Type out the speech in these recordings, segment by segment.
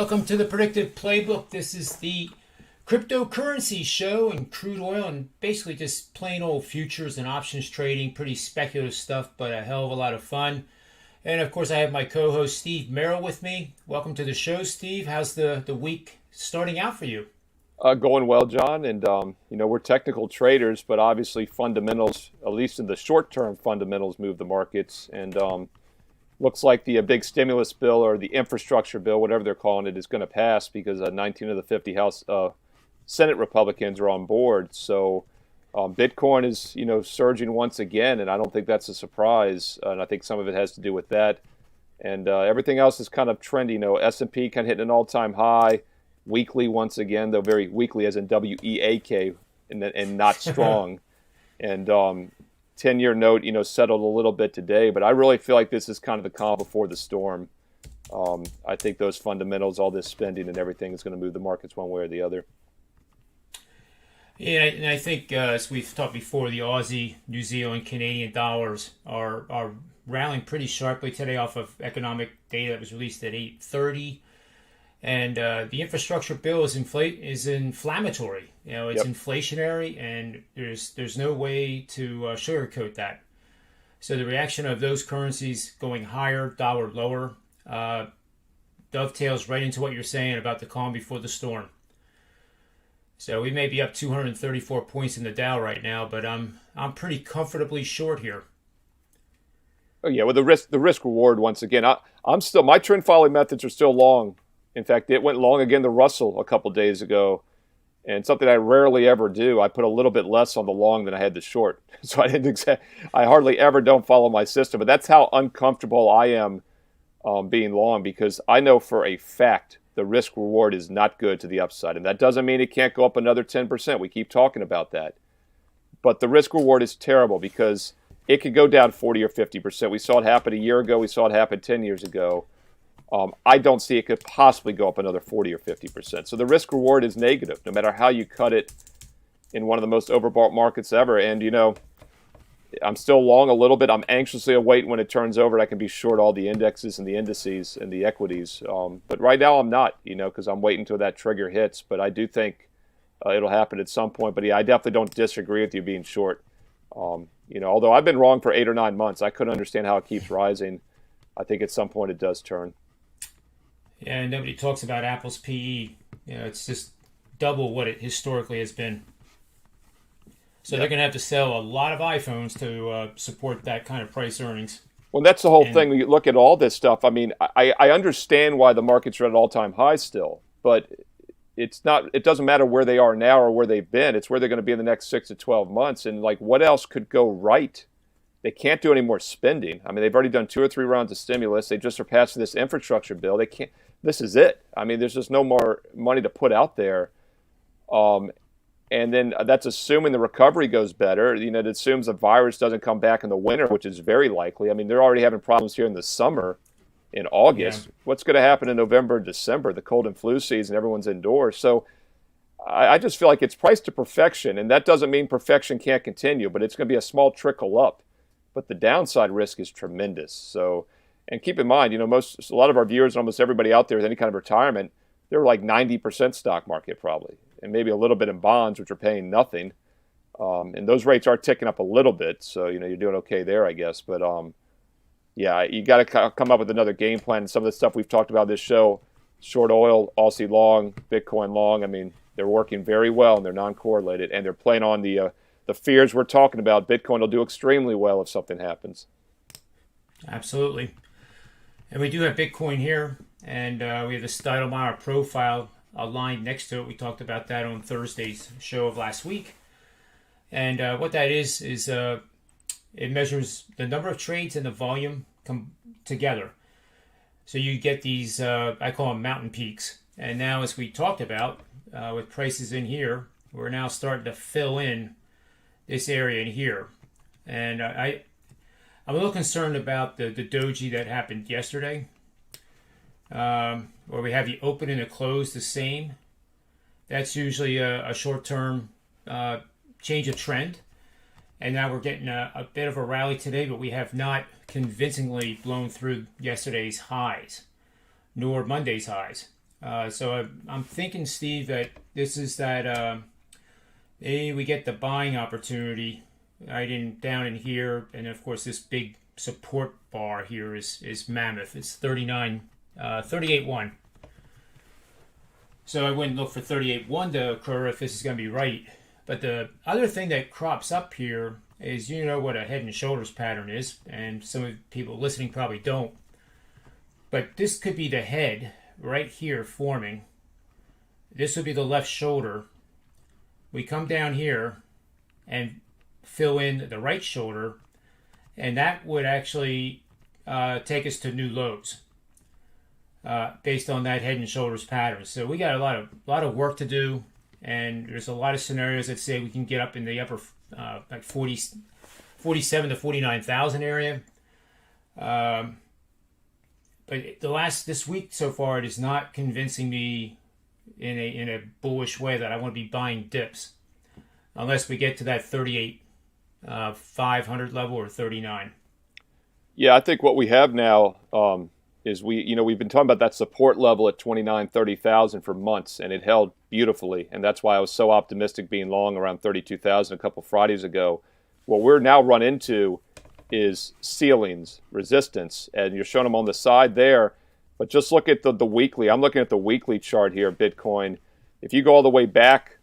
Welcome to the Predictive Playbook. This is the cryptocurrency show and crude oil and basically just plain old futures and options trading. Pretty speculative stuff, but a hell of a lot of fun. And of course, I have my co-host Steve Merrill with me. Welcome to the show, Steve. How's the week starting out for you? Going well, John. And, we're technical traders, but obviously fundamentals, at least in the short term, fundamentals move the markets. And looks like the big stimulus bill or the infrastructure bill, whatever they're calling it, is going to pass because 19 of the 50 House Senate Republicans are on board. So Bitcoin is, surging once again, and I don't think that's a surprise. And I think some of it has to do with that. And everything else is kind of trendy. S&P kind of hitting an all-time high. Weekly once again, though very weekly as in WEAK and not strong. And 10-year note, settled a little bit today, but I really feel like this is kind of the calm before the storm. I think those fundamentals, all this spending and everything is going to move the markets one way or the other. Yeah, and I think as we've talked before, the Aussie, New Zealand, Canadian dollars are rallying pretty sharply today off of economic data that was released at 8:30. And the infrastructure bill is inflammatory. It's Yep. inflationary, and there's no way to sugarcoat that. So the reaction of those currencies going higher, dollar lower, dovetails right into what you're saying about the calm before the storm. So we may be up 234 points in the Dow right now, but I'm pretty comfortably short here. Oh yeah, well the risk reward once again. I'm still, my trend following methods are still long. In fact, it went long again the Russell a couple days ago, and something I rarely ever do. I put a little bit less on the long than I had the short, so I hardly ever don't follow my system. But that's how uncomfortable I am being long, because I know for a fact the risk reward is not good to the upside, and that doesn't mean it can't go up another 10%. We keep talking about that, but the risk reward is terrible because it could go down 40 or 50%. We saw it happen a year ago. We saw it happen 10 years ago. I don't see it could possibly go up another 40 or 50%. So the risk reward is negative, no matter how you cut it in one of the most overbought markets ever. And, I'm still long a little bit. I'm anxiously awaiting when it turns over. I can be short all the indexes and the indices and the equities. But right now I'm not, because I'm waiting until that trigger hits. But I do think it'll happen at some point. But yeah, I definitely don't disagree with you being short. Although I've been wrong for 8 or 9 months, I couldn't understand how it keeps rising. I think at some point it does turn. Yeah, and nobody talks about Apple's PE. It's just double what it historically has been. So they're going to have to sell a lot of iPhones to support that kind of price earnings. Well, that's the whole thing. When you look at all this stuff, I mean, I understand why the markets are at an all-time high still, but it's not. It doesn't matter where they are now or where they've been. It's where they're going to be in the next 6 to 12 months. And what else could go right? They can't do any more spending. I mean, they've already done 2 or 3 rounds of stimulus. They just are passing this infrastructure bill. They can't. This is it. I mean, there's just no more money to put out there. And then that's assuming the recovery goes better. It assumes the virus doesn't come back in the winter, which is very likely. I mean, they're already having problems here in the summer, in August. Yeah. What's going to happen in November, December, the cold and flu season, everyone's indoors. So I just feel like it's priced to perfection, and that doesn't mean perfection can't continue, but it's going to be a small trickle up. But the downside risk is tremendous. So, and keep in mind, a lot of our viewers and almost everybody out there with any kind of retirement, they're like 90% stock market probably, and maybe a little bit in bonds, which are paying nothing. And those rates are ticking up a little bit, so you're doing okay there, I guess. But yeah, you got to come up with another game plan. And some of the stuff we've talked about this show, short oil, Aussie long, Bitcoin long. I mean, they're working very well and they're non-correlated, and they're playing on the fears we're talking about. Bitcoin will do extremely well if something happens. Absolutely. And we do have Bitcoin here, and we have the Stoudemire profile aligned next to it. We talked about that on Thursday's show of last week. And what that is it measures the number of trades and the volume come together. So you get these, I call them mountain peaks. And now, as we talked about, with prices in here, we're now starting to fill in this area in here. And I'm a little concerned about the doji that happened yesterday, where we have the open and the close the same. That's usually a short-term change of trend. And now we're getting a bit of a rally today, but we have not convincingly blown through yesterday's highs, nor Monday's highs. I'm thinking, Steve, that this is that maybe we get the buying opportunity down in here, and of course this big support bar here is mammoth. It's 38.1. So I wouldn't look for 38.1 to occur if this is going to be right. But the other thing that crops up here is, you know what a head and shoulders pattern is, and some of the people listening probably don't. But this could be the head right here forming. This would be the left shoulder. We come down here and fill in the right shoulder, and that would actually take us to new lows based on that head and shoulders pattern. So we got a lot of work to do, and there's a lot of scenarios that say we can get up in the upper like 47 to 49,000 area. But this week so far, it is not convincing me in a bullish way that I want to be buying dips unless we get to that 38,500 level or 39. Yeah, I think what we have now is we've been talking about that support level at 29, 30,000 for months, and it held beautifully, and that's why I was so optimistic being long around 32,000 a couple Fridays ago. What we're now run into is ceilings, resistance, and you're showing them on the side there. But just look at the weekly. I'm looking at the weekly chart here, Bitcoin. If you go all the way back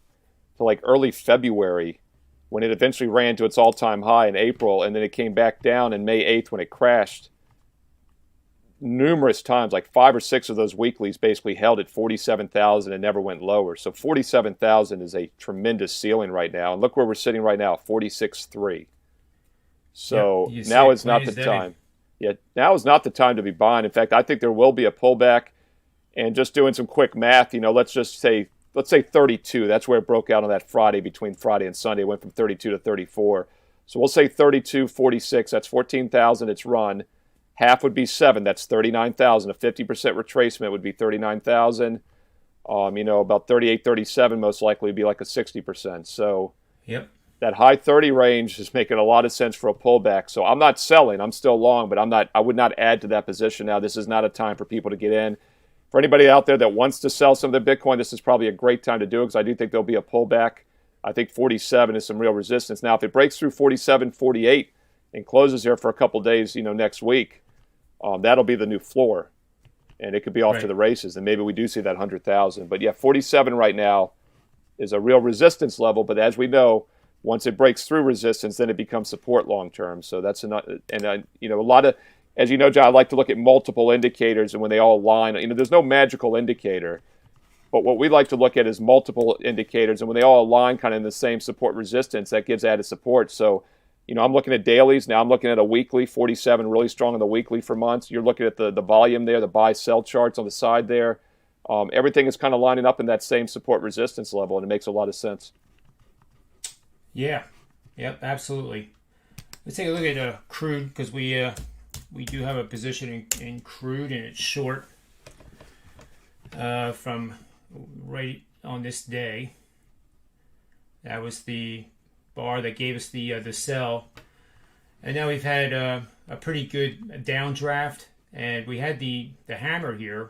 to like early February, when it eventually ran to its all-time high in April, and then it came back down in May 8th when it crashed, numerous times, like 5 or 6 of those weeklies basically held at 47,000 and never went lower. So 47,000 is a tremendous ceiling right now. And look where we're sitting right now, 46.3. So now is not the time. Yeah, now is not the time to be buying. In fact, I think there will be a pullback. And just doing some quick math, let's say 32. That's where it broke out on that Friday, between Friday and Sunday. It went from 32 to 34. So we'll say 32.46. That's 14,000 it's run. Half would be 7. That's 39,000. A 50% retracement would be 39,000. About 38, 37 most likely would be like a 60%. So yep. That high 30 range is making a lot of sense for a pullback. So I'm not selling. I'm still long, but I would not add to that position now. This is not a time for people to get in. For anybody out there that wants to sell some of their Bitcoin, this is probably a great time to do it because I do think there'll be a pullback. I think 47 is some real resistance. Now, if it breaks through 47, 48 and closes here for a couple days, next week, that'll be the new floor. And it could be off to the races. And maybe we do see that 100,000. But yeah, 47 right now is a real resistance level. But as we know, once it breaks through resistance, then it becomes support long term. So that's a lot of, as you know, John, I like to look at multiple indicators, and when they all align, there's no magical indicator, but what we like to look at is multiple indicators, and when they all align kind of in the same support resistance, that gives added support. So, I'm looking at dailies now. I'm looking at a weekly, 47, really strong on the weekly for months. You're looking at the volume there, the buy-sell charts on the side there. Everything is kind of lining up in that same support resistance level, and it makes a lot of sense. Yeah, yep, absolutely. Let's take a look at Crude, because we do have a position in Crude, and it's short from right on this day. That was the bar that gave us the sell, and now we've had a pretty good downdraft, and we had the hammer here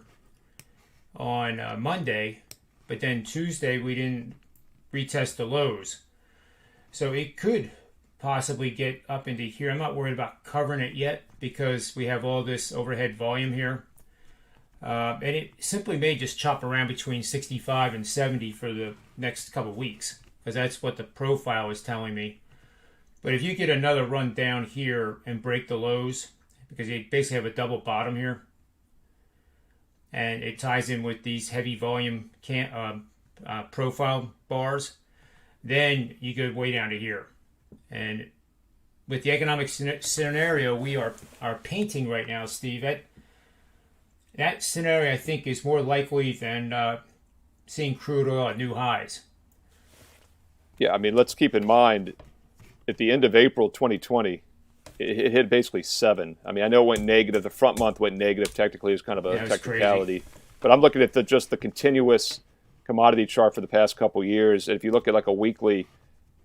on Monday, but then Tuesday we didn't retest the lows. So it could possibly get up into here. I'm not worried about covering it yet because we have all this overhead volume here. And it simply may just chop around between 65 and 70 for the next couple of weeks because that's what the profile is telling me. But if you get another run down here and break the lows, because you basically have a double bottom here, and it ties in with these heavy volume profile bars, then you go way down to here. And with the economic scenario we are painting right now, Steve, that scenario I think is more likely than seeing crude oil at new highs. Yeah, let's keep in mind, at the end of April 2020, it hit basically 7. I know it went negative. The front month went negative. Technically, it was kind of a technicality. Crazy. But I'm looking at just the continuous commodity chart for the past couple years. And if you look at like a weekly,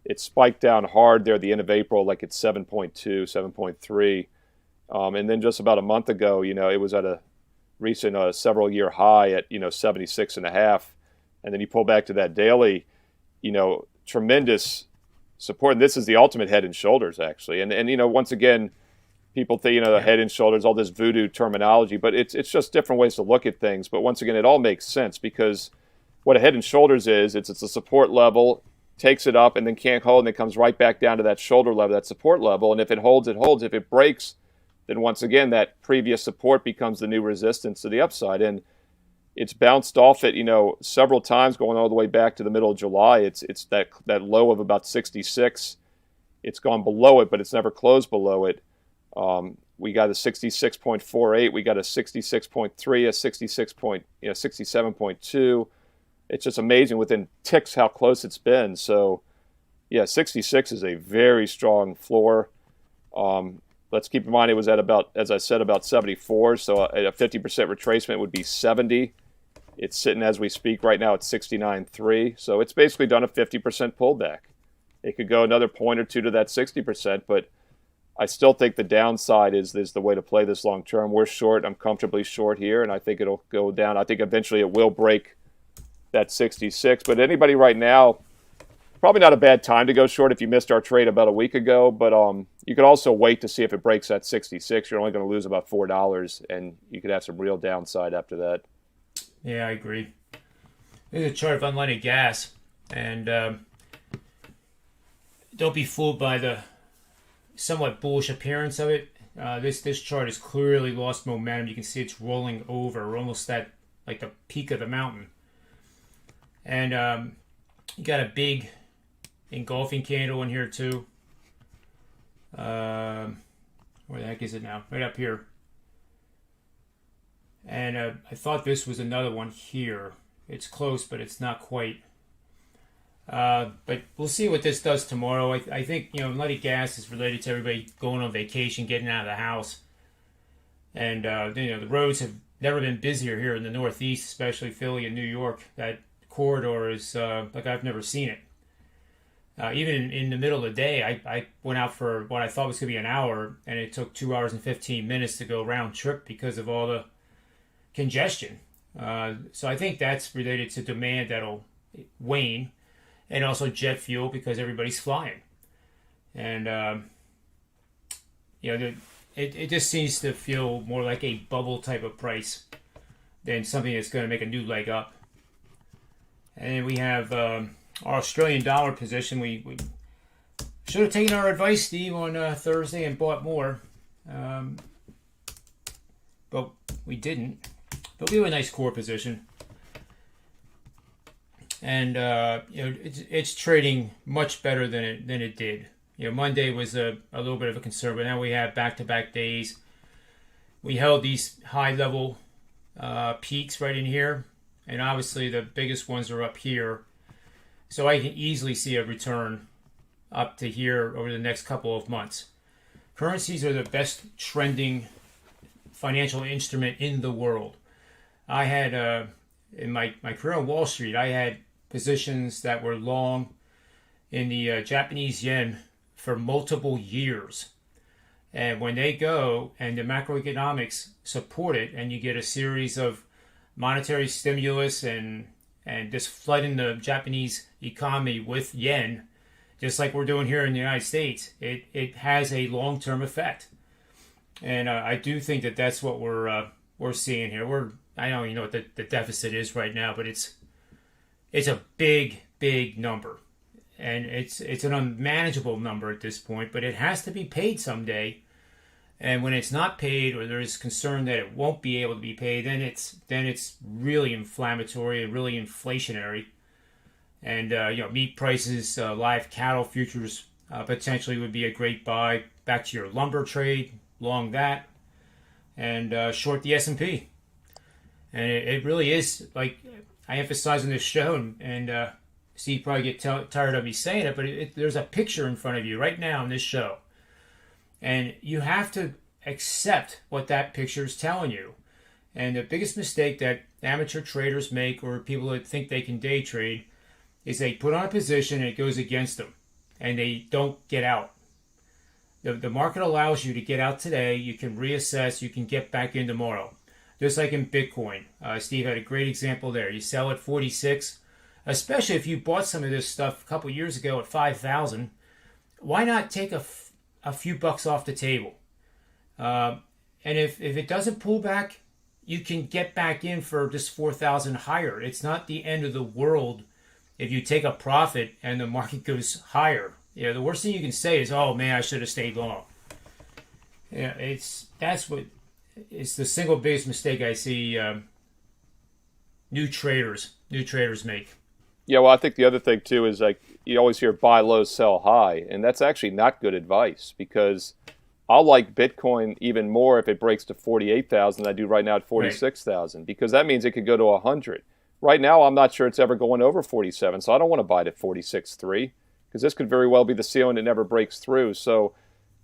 it spiked down hard there at the end of April, like it's 7.2, 7.3. And then just about a month ago, it was at a recent several year high at 76 and a half, and then you pull back to that daily, tremendous support. And this is the ultimate head and shoulders, actually. And once again, people think the head and shoulders, all this voodoo terminology, but it's just different ways to look at things. But once again, it all makes sense, because what a head and shoulders is, it's a support level, takes it up and then can't hold, and it comes right back down to that shoulder level, that support level. And if it holds, it holds. If it breaks, then once again, that previous support becomes the new resistance to the upside. And it's bounced off it, several times, going all the way back to the middle of July. It's that low of about 66. It's gone below it, but it's never closed below it. We got a 66.48. We got a 66.3, a 67.2. It's just amazing within ticks how close it's been. So, 66 is a very strong floor. Let's keep in mind it was at about, as I said, about 74. So a 50% retracement would be 70. It's sitting as we speak right now at 69.3. So it's basically done a 50% pullback. It could go another point or two to that 60%, but I still think the downside is the way to play this long term. We're short. I'm comfortably short here, and I think it'll go down. I think eventually it will break that 66. But anybody right now, probably not a bad time to go short if you missed our trade about a week ago. But you could also wait to see if it breaks that 66. You're only going to lose about $4, and you could have some real downside after that. Yeah, I agree. There's a chart of unleaded gas, and don't be fooled by the somewhat bullish appearance of it. This chart has clearly lost momentum. You can see it's rolling over. We're almost at like the peak of the mountain. And you got a big engulfing candle in here too. Where the heck is it now? Right up here. And I thought this was another one here. It's close, but it's not quite. But we'll see what this does tomorrow. I think, unleaded gas is related to everybody going on vacation, getting out of the house. And, the roads have never been busier here in the Northeast, especially Philly and New York. That corridor is like I've never seen it. Even in the middle of the day, I went out for what I thought was going to be an hour, and it took 2 hours and 15 minutes to go round trip because of all the congestion. So I think that's related to demand that'll wane, and also jet fuel because everybody's flying. And, it just seems to feel more like a bubble type of price than something that's going to make a new leg up. And then we have our Australian dollar position. We should have taken our advice, Steve, on Thursday and bought more. But we didn't. But we have a nice core position. And, it's trading much better than it did. Monday was a little bit of a concern, but now we have back-to-back days. We held these high-level peaks right in here. And obviously the biggest ones are up here. So I can easily see a return up to here over the next couple of months. Currencies are the best trending financial instrument in the world. I had, in my career on Wall Street, I had positions that were long in the Japanese yen for multiple years. And when they go and the macroeconomics support it, and you get a series of monetary stimulus and just flooding the Japanese economy with yen, just like we're doing here in the United States, it has a long-term effect. And I do think that that's what we're seeing here. I don't even know what the deficit is right now, but it's a big number, and it's an unmanageable number at this point. But it has to be paid someday. And when it's not paid, or there's concern that it won't be able to be paid, then it's really inflammatory and really inflationary. And meat prices, live cattle futures potentially would be a great buy. Back to your lumber trade, long that, and short the S&P. And it really is, like I emphasize on this show, and Steve probably get tired of me saying it, but there's a picture in front of you right now in this show. And you have to accept what that picture is telling you. And the biggest mistake that amateur traders make, or people that think they can day trade, is they put on a position and it goes against them, and they don't get out. The market allows you to get out today. You can reassess. You can get back in tomorrow. just like in Bitcoin. Steve had a great example there. You sell at 46, especially if you bought some of this stuff a couple years ago at 5,000. Why not take a few bucks off the table? And if it doesn't pull back, you can get back in for just 4,000 higher. It's not the end of the world if you take a profit and the market goes higher. Yeah, the worst thing you can say is, "Oh man, I should have stayed long." Yeah, it's the single biggest mistake I see new traders make. Yeah, well, I think the other thing too is like you always hear buy low, sell high, and that's actually not good advice because I'll like Bitcoin even more if it breaks to 48,000 than I do right now at 46,000 because that means it could go to 100. Right now, I'm not sure it's ever going over 47, so I don't want to buy it at 46.3 because this could very well be the ceiling that never breaks through. So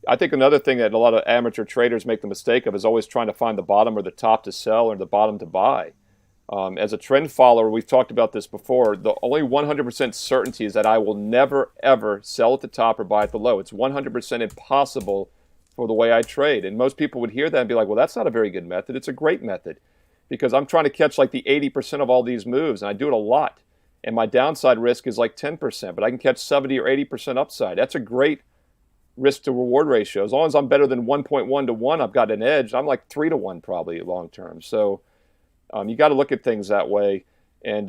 I think another thing that a lot of amateur traders make the mistake of is always trying to find the bottom or the top to sell or the bottom to buy. As a trend follower, we've talked about this before, the only 100% certainty is that I will never, ever sell at the top or buy at the low. It's 100% impossible for the way I trade. And most people would hear that and be like, well, that's not a very good method. It's a great method because I'm trying to catch like the 80% of all these moves, and I do it a lot. And my downside risk is like 10%, but I can catch 70 or 80% upside. That's a great risk to reward ratio. As long as I'm better than 1.1 to 1, I've got an edge. I'm like 3 to 1 probably long term. So you got to look at things that way. And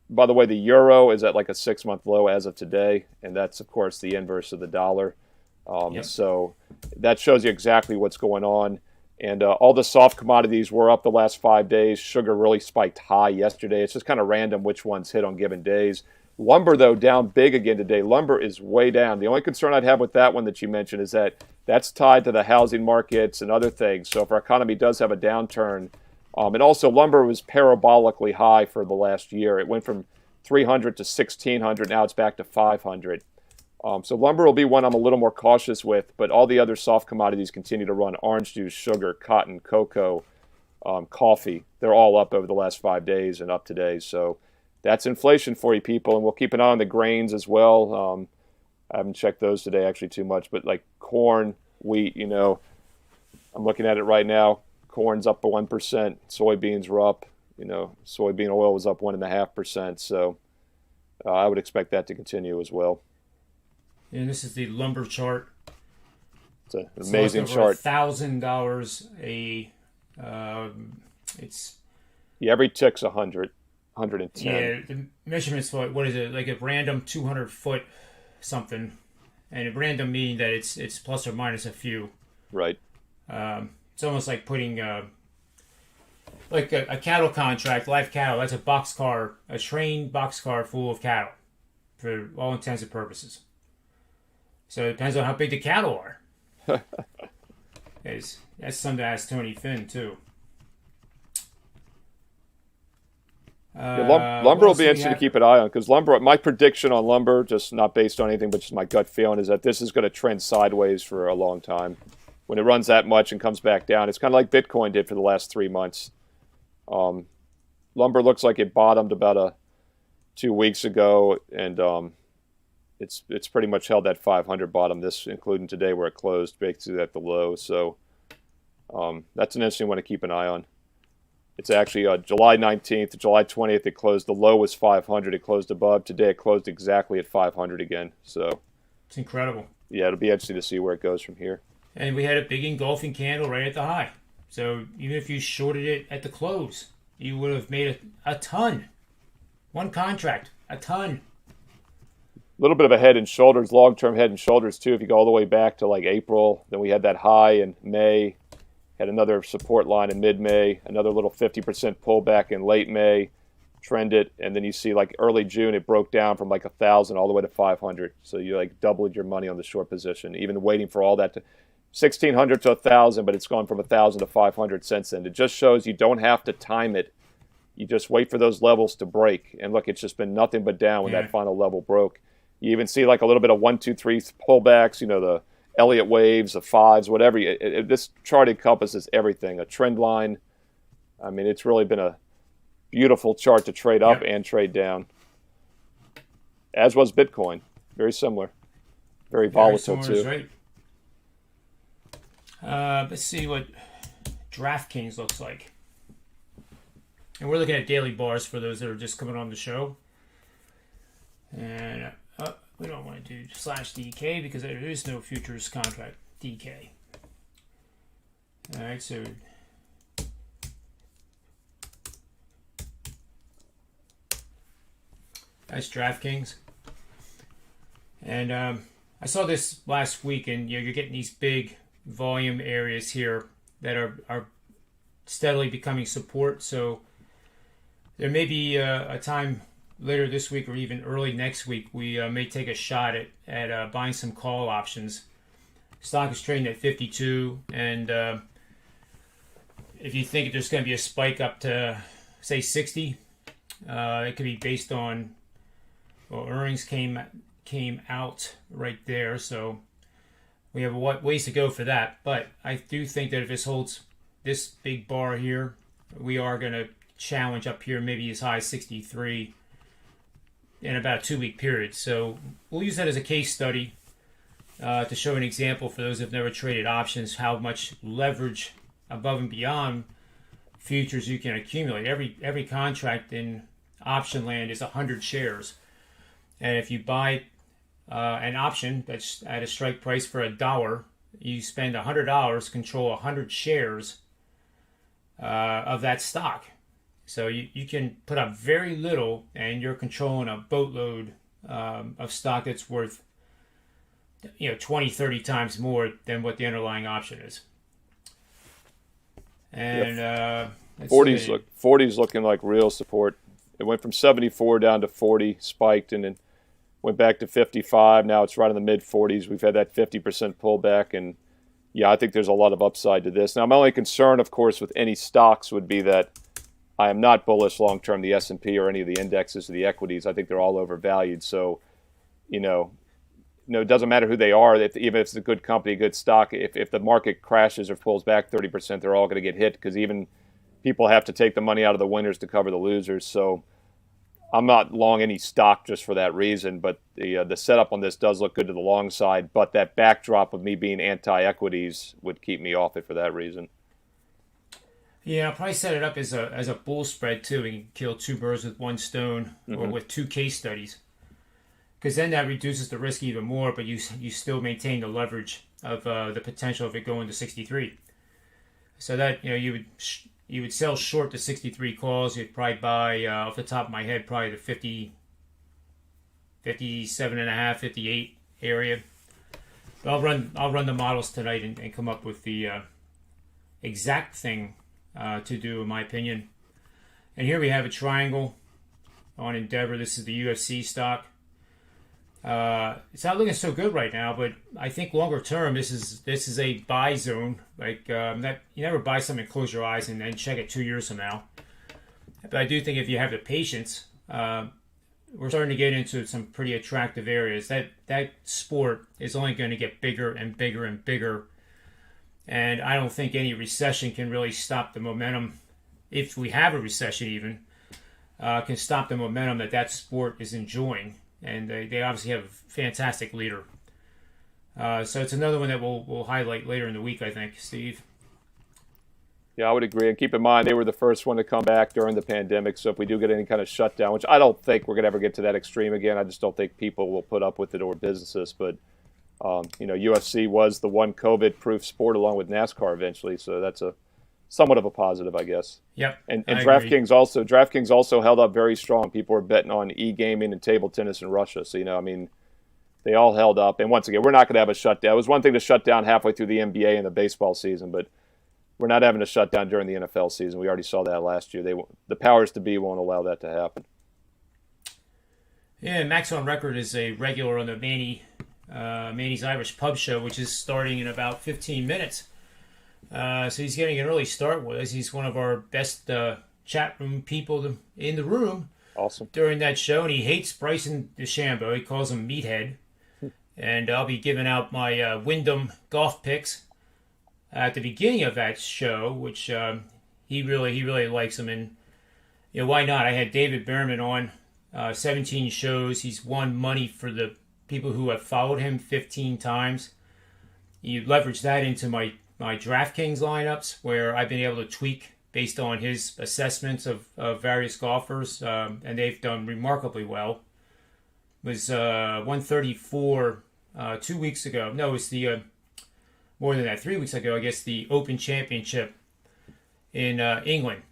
by the way, the euro is at like a 6-month low as of today, and that's of course the inverse of the dollar. So that shows you exactly what's going on. And all the soft commodities were up the last 5 days. Sugar really spiked high yesterday. It's just kind of random which ones hit on given days. Lumber, though, down big again today. Lumber is way down. The only concern I'd have with that one that you mentioned is that that's tied to the housing markets and other things. So if our economy does have a downturn, and also lumber was parabolically high for the last year. It went from 300 to 1,600. Now it's back to 500. So lumber will be one I'm a little more cautious with, but all the other soft commodities continue to run. Orange juice, sugar, cotton, cocoa, coffee. They're all up over the last 5 days and up today. So that's inflation for you people, and we'll keep an eye on the grains as well. I haven't checked those today actually too much, but like corn, wheat, I'm looking at it right now. Corn's up 1%. Soybeans were up. Soybean oil was up 1.5%. So I would expect that to continue as well. And this is the lumber chart. It's an amazing chart. $1,000 it's every tick's 100, 110. Yeah, the measurements for what is it, like a random 200-foot something, and a random meaning that it's plus or minus a few. Right. It's almost like putting like a cattle contract, live cattle. That's a trained boxcar full of cattle, for all intents and purposes. So it depends on how big the cattle are. That's something to ask Tony Finn, too. Lumber will be interesting to keep an eye on because my prediction on lumber, just not based on anything, but just my gut feeling, is that this is going to trend sideways for a long time. When it runs that much and comes back down, it's kind of like Bitcoin did for the last 3 months. Lumber looks like it bottomed about 2 weeks ago, and it's pretty much held that 500 bottom, this including today where it closed basically at the low. So that's an interesting one to keep an eye on. It's actually July 19th, July 20th, it closed. The low was 500. It closed above. Today it closed exactly at 500 again. So it's incredible. Yeah, it'll be interesting to see where it goes from here. And we had a big engulfing candle right at the high. So even if you shorted it at the close, you would have made a ton. One contract, a ton. A little bit of a head and shoulders, long-term head and shoulders too. If you go all the way back to like April, then we had that high in May, had another support line in mid-May, another little 50% pullback in late May, trended, and then you see like early June, it broke down from like 1,000 all the way to 500. So you like doubled your money on the short position, even waiting for all that to 1,600 to 1,000, but it's gone from 1,000 to 500 since then. It just shows you don't have to time it. You just wait for those levels to break. And look, it's just been nothing but down when that final level broke. You even see like a little bit of 1, 2, 3 pullbacks, the Elliott waves, the fives, whatever. This chart encompasses everything, a trend line. I mean, it's really been a beautiful chart to trade up and trade down, as was Bitcoin. Very similar. Very volatile too. Right. Let's see what DraftKings looks like. And we're looking at daily bars for those that are just coming on the show. And we don't want to do /DK because there is no futures contract DK. All right, so that's DraftKings. And I saw this last week, and you're getting these big volume areas here that are steadily becoming support. So there may be a time later this week or even early next week we may take a shot at buying some call options. Stock is trading at 52, and if you think there's going to be a spike up to say 60, it could be based on, well, earnings came out right there, so we have ways to go for that. But I do think that if this holds this big bar here, we are going to challenge up here maybe as high as 63 in about a 2-week period. So we'll use that as a case study to show an example for those who have never traded options, how much leverage above and beyond futures you can accumulate. Every contract in option land is 100 shares. And if you buy an option that's at a strike price for $1, you spend $100, control 100 shares of that stock. So you can put up very little, and you're controlling a boatload of stock that's worth 20, 30 times more than what the underlying option is. And 40's looking like real support. It went from 74 down to 40, spiked, and then went back to 55. Now it's right in the mid 40s. We've had that 50% pullback, and yeah, I think there's a lot of upside to this. Now, my only concern, of course, with any stocks would be that I am not bullish long term the S&P or any of the indexes or the equities. I think they're all overvalued. So, it doesn't matter who they are. Even if it's a good company, good stock, if the market crashes or pulls back 30%, they're all going to get hit because even people have to take the money out of the winners to cover the losers. So I'm not long any stock just for that reason. But the setup on this does look good to the long side. But that backdrop of me being anti-equities would keep me off it for that reason. Yeah, I'll probably set it up as a bull spread too. We can kill two birds with one stone, or with two case studies, because then that reduces the risk even more. But you still maintain the leverage of the potential of it going to 63. So that you would sell short the 63 calls. You'd probably buy off the top of my head probably the 50, 57.5, 58 area. But I'll run the models tonight and come up with the exact thing to do, in my opinion. And here we have a triangle on Endeavor. This is the UFC stock. It's not looking so good right now, but I think longer term, this is a buy zone. Like that, you never buy something, close your eyes, and then check it 2 years from now. But I do think if you have the patience, we're starting to get into some pretty attractive areas. That sport is only going to get bigger and bigger and bigger. And I don't think any recession can really stop the momentum. If we have a recession even, can stop the momentum that sport is enjoying. And they obviously have a fantastic leader. So it's another one that we'll highlight later in the week, I think, Steve. Yeah, I would agree. And keep in mind, they were the first one to come back during the pandemic. So if we do get any kind of shutdown, which I don't think we're going to ever get to that extreme again, I just don't think people will put up with it or businesses. But UFC was the one COVID-proof sport along with NASCAR eventually, so that's a somewhat of a positive, I guess. Yep. And DraftKings also held up very strong. People were betting on e-gaming and table tennis in Russia, so they all held up. And once again, we're not going to have a shutdown. It was one thing to shut down halfway through the NBA and the baseball season, but we're not having a shutdown during the NFL season. We already saw that last year. The powers to be won't allow that to happen. Yeah, Max on Record is a regular on the Manny's Irish Pub Show, which is starting in about 15 minutes. So he's getting an early start with us. He's one of our best chat room people in the room. Awesome. During that show, and he hates Bryson DeChambeau. He calls him Meathead. And I'll be giving out my Wyndham golf picks at the beginning of that show, which he really likes him. And why not? I had David Behrman on 17 shows. He's won money for the people who have followed him 15 times. You leverage that into my DraftKings lineups, where I've been able to tweak based on his assessments of various golfers, and they've done remarkably well. It was 134 2 weeks ago. No, it was the more than that, 3 weeks ago. I guess the Open Championship in England,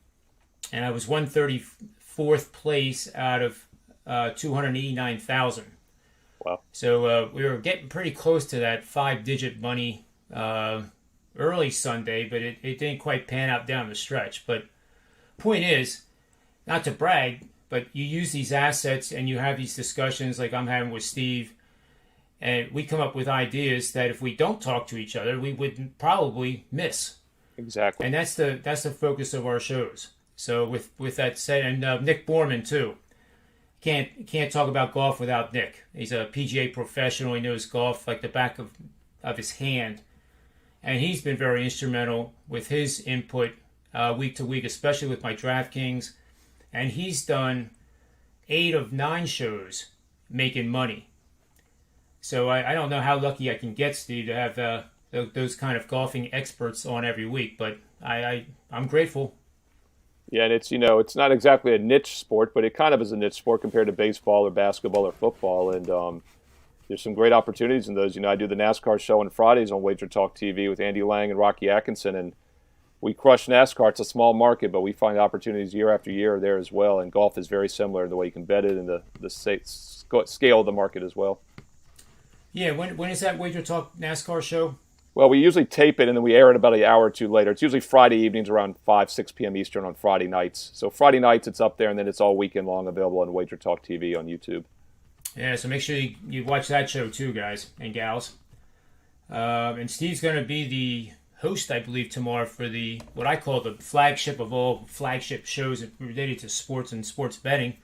and I was 134th place out of 289,000. Wow. So we were getting pretty close to that 5-digit money early Sunday, but it didn't quite pan out down the stretch. But point is, not to brag, but you use these assets and you have these discussions like I'm having with Steve, and we come up with ideas that if we don't talk to each other, we would probably miss. Exactly. And that's the focus of our shows. So with that said, and Nick Borman too. Can't talk about golf without Nick. He's a PGA professional. He knows golf like the back of his hand. And he's been very instrumental with his input week to week, especially with my DraftKings. And he's done 8 of 9 shows making money. So I don't know how lucky I can get, Steve, to have those kind of golfing experts on every week. But I'm grateful. Yeah, and it's not exactly a niche sport, but it kind of is a niche sport compared to baseball or basketball or football. And there's some great opportunities in those. I do the NASCAR show on Fridays on WagerTalk TV with Andy Lang and Rocky Atkinson, and we crush NASCAR. It's a small market, but we find opportunities year after year there as well. And golf is very similar in the way you can bet it and the scale of the market as well. Yeah, when is that WagerTalk NASCAR show? Well, we usually tape it and then we air it about an hour or two later. It's usually Friday evenings around 5, 6 p.m. Eastern on Friday nights. So Friday nights it's up there, and then it's all weekend long available on WagerTalk TV on YouTube. Yeah, so make sure you watch that show too, guys and gals. And Steve's going to be the host, I believe, tomorrow for what I call the flagship of all flagship shows related to sports and sports betting.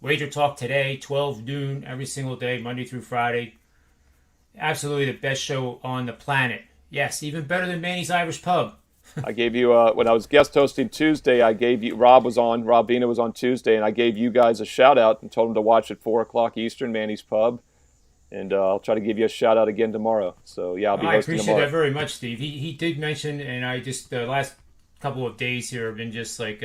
WagerTalk today, 12 noon every single day, Monday through Friday. Absolutely the best show on the planet. Yes, even better than Manny's Irish Pub. I gave you, when I was guest hosting Tuesday, Rob Vina was on Tuesday, and I gave you guys a shout out and told them to watch at 4 o'clock Eastern, Manny's Pub. And I'll try to give you a shout out again tomorrow. So yeah, I'll be hosting tomorrow. I appreciate that very much, Steve. He did mention, and I just, the last couple of days here have been just like,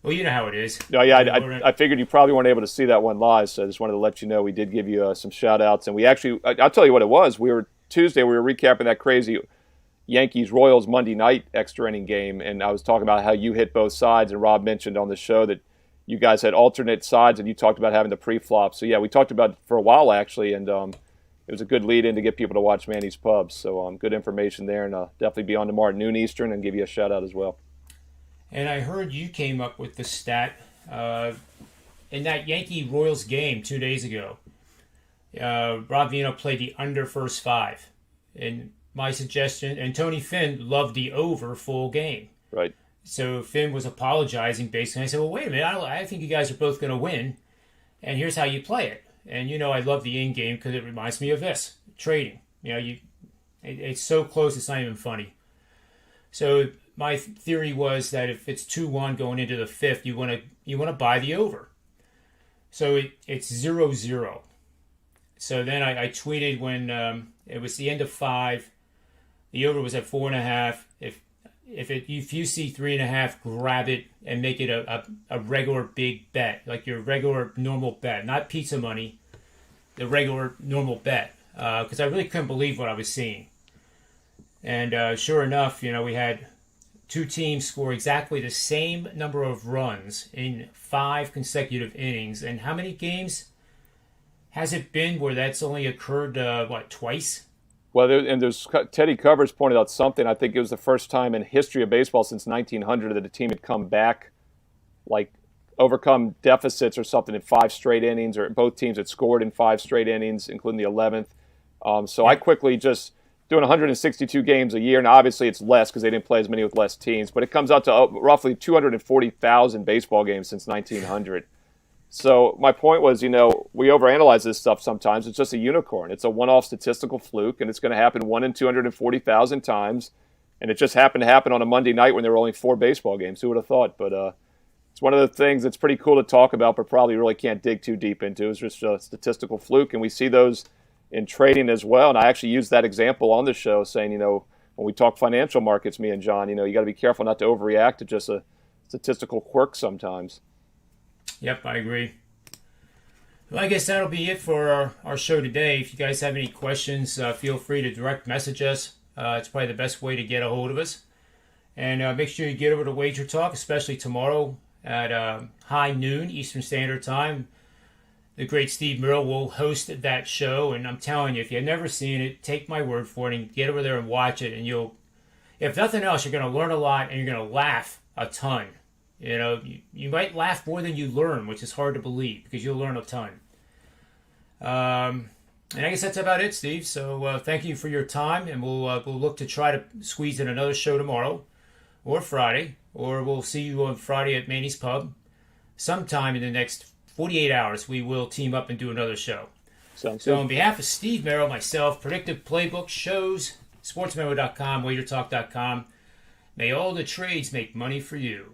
well, you know how it is. No, yeah, I figured you probably weren't able to see that one live, so I just wanted to let you know we did give you some shout-outs. And we actually, I'll tell you what it was. Tuesday, we were recapping that crazy Yankees-Royals Monday night extra inning game, and I was talking about how you hit both sides, and Rob mentioned on the show that you guys had alternate sides, and you talked about having the pre-flop. So, yeah, we talked about it for a while, actually, and it was a good lead-in to get people to watch Manny's Pub. So good information there, and definitely be on tomorrow at noon Eastern and give you a shout-out as well. And I heard you came up with the stat in that Yankee-Royals game 2 days ago. Rob Vino played the under first 5. And my suggestion, and Tony Finn loved the over full game. Right. So Finn was apologizing basically. I said, well, wait a minute, I think you guys are both going to win, and here's how you play it. And I love the in-game because it reminds me of this, trading. It's so close it's not even funny. So my theory was that if it's 2-1 going into the 5th, you want to buy the over. So it's 0-0. So then I tweeted when it was the end of 5, the over was at 4.5. If you see 3.5, grab it and make it a regular big bet, like your regular normal bet, not pizza money, the regular normal bet. Because I really couldn't believe what I was seeing. And sure enough, we had 2 teams score exactly the same number of runs in 5 consecutive innings. And how many games has it been where that's only occurred, twice? Well, Teddy Covers pointed out something. I think it was the first time in history of baseball since 1900 that a team had come back, overcome deficits or something in 5 straight innings, or both teams had scored in 5 straight innings, including the 11th. So I quickly just doing 162 games a year, and obviously it's less because they didn't play as many with less teams, but it comes out to roughly 240,000 baseball games since 1900. So my point was, we overanalyze this stuff sometimes. It's just a unicorn. It's a one-off statistical fluke, and it's going to happen 1 in 240,000 times, and it just happened to happen on a Monday night when there were only 4 baseball games. Who would have thought? But it's one of the things that's pretty cool to talk about, but probably really can't dig too deep into. It's just a statistical fluke, and we see those in trading as well. And I actually used that example on the show saying, when we talk financial markets, me and John, you got to be careful not to overreact to just a statistical quirk sometimes. Yep, I agree. Well, I guess that'll be it for our show today. If you guys have any questions, feel free to direct message us. It's probably the best way to get a hold of us. And make sure you get over to WagerTalk, especially tomorrow at high noon Eastern Standard Time. The great Steve Merrill will host that show. And I'm telling you, if you've never seen it, take my word for it and get over there and watch it. And if nothing else, you're going to learn a lot and you're going to laugh a ton. You might laugh more than you learn, which is hard to believe because you'll learn a ton. And I guess that's about it, Steve. So thank you for your time, and we'll look to try to squeeze in another show tomorrow or Friday, or we'll see you on Friday at Manny's Pub. Sometime in the next 48 hours, we will team up and do another show. Sounds so good. On behalf of Steve Merrill, myself, Predictive Playbook, shows, sportsmemo.com, wagertalk.com, may all the trades make money for you.